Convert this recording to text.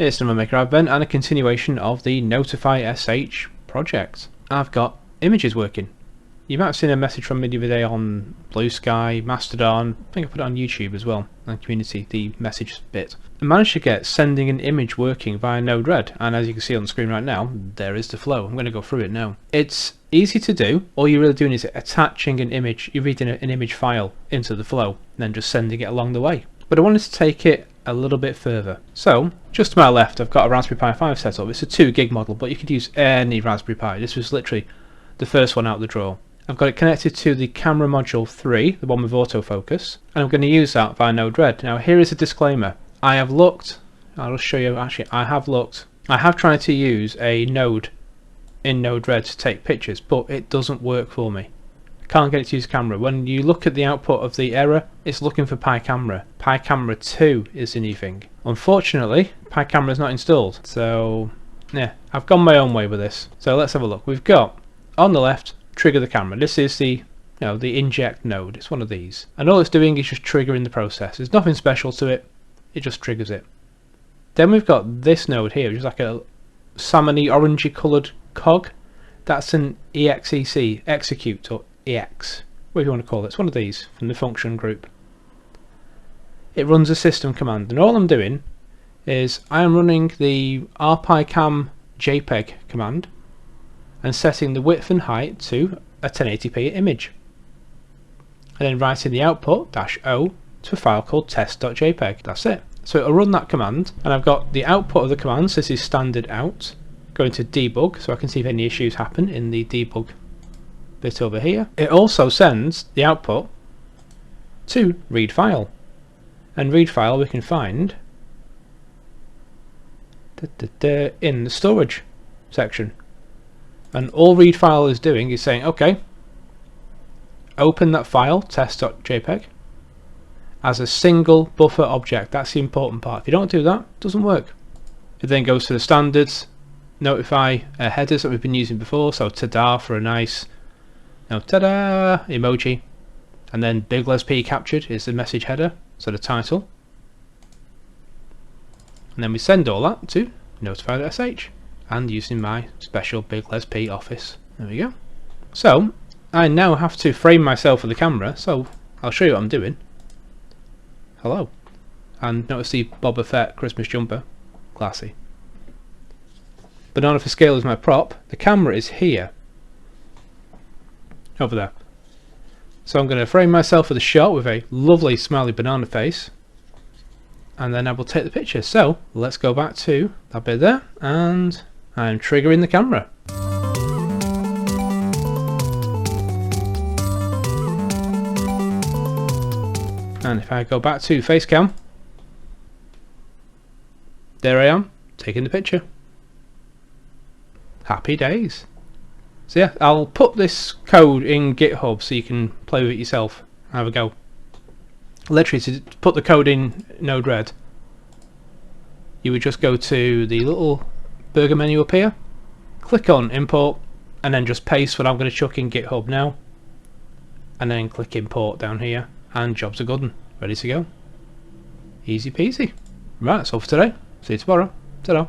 It's ntfy Ben and a continuation of the ntfy.sh project. I've got images working. You might have seen a message from me the other day on Blue Sky, Mastodon, I think I put it on YouTube as well, and community, the message bit. I managed to get sending an image working via Node-RED, and as you can see on the screen right now, there is the flow. I'm going to go through it now. It's easy to do. All you're really doing is attaching an image, you're reading an image file into the flow, and then just sending it along the way. But I wanted to take it a little bit further. So, just to my left, I've got a Raspberry Pi 5 set up. It's a 2 gig model, but you could use any Raspberry Pi. This was literally the first one out of the drawer. I've got it connected to the camera module 3, the one with autofocus, and I'm going to use that via Node-RED. Now here is a disclaimer. I have looked, I'll show you, actually I have looked. I have tried to use a node in Node-RED to take pictures, but it doesn't work for me. I can't get it to use camera. When you look at the output of the error, it's looking for PiCamera. PiCamera 2 is the new thing. Unfortunately, PiCamera is not installed, so yeah, I've gone my own way with this. So let's have a look. We've got, on the left, trigger the camera. This is the the inject node. It's one of these, and all it's doing is just triggering the process. There's nothing special to it, it just triggers it. Then we've got this node here, which is like a salmony orangey coloured cog. That's an exec, execute, or ex, whatever you want to call it. It's one of these from the function group. It runs a system command, and all I'm doing is I am running the rpicam-jpeg command and setting the width and height to a 1080p image, and then writing the output -o to a file called test.jpg. That's it. So it'll run that command, and I've got the output of the command, so this is standard out, going to debug, so I can see if any issues happen in the debug bit over here. It also sends the output to read file, and read file we can find in the storage section. And all read file is doing is saying, okay, open that file, test.jpg, as a single buffer object. That's the important part. If you don't do that, it doesn't work. It then goes to the standards notify headers that we've been using before, so tada for a nice tada emoji, and then big les p captured is the message header, so the title, and then we send all that to ntfy.sh, and using my special big les p office. There we go. So I now have to frame myself for the camera, so I'll show you what I'm doing. Hello, and notice the Boba Fett Christmas jumper, classy. Banana for scale is my prop. The camera is here, over there. So I'm going to frame myself for the shot with a lovely smiley banana face, and then I will take the picture. So let's go back to that bit there, and I'm triggering the camera. And if I go back to Facecam, there I am, taking the picture. Happy days. So yeah, I'll put this code in GitHub so you can play with it yourself. Have a go. Literally, to put the code in Node-RED, you would just go to the little burger menu up here, click on import, and then just paste what I'm going to chuck in GitHub now, and then click import down here, and jobs are good and ready to go. Easy peasy. Right, that's all for today. See you tomorrow. Ta-da.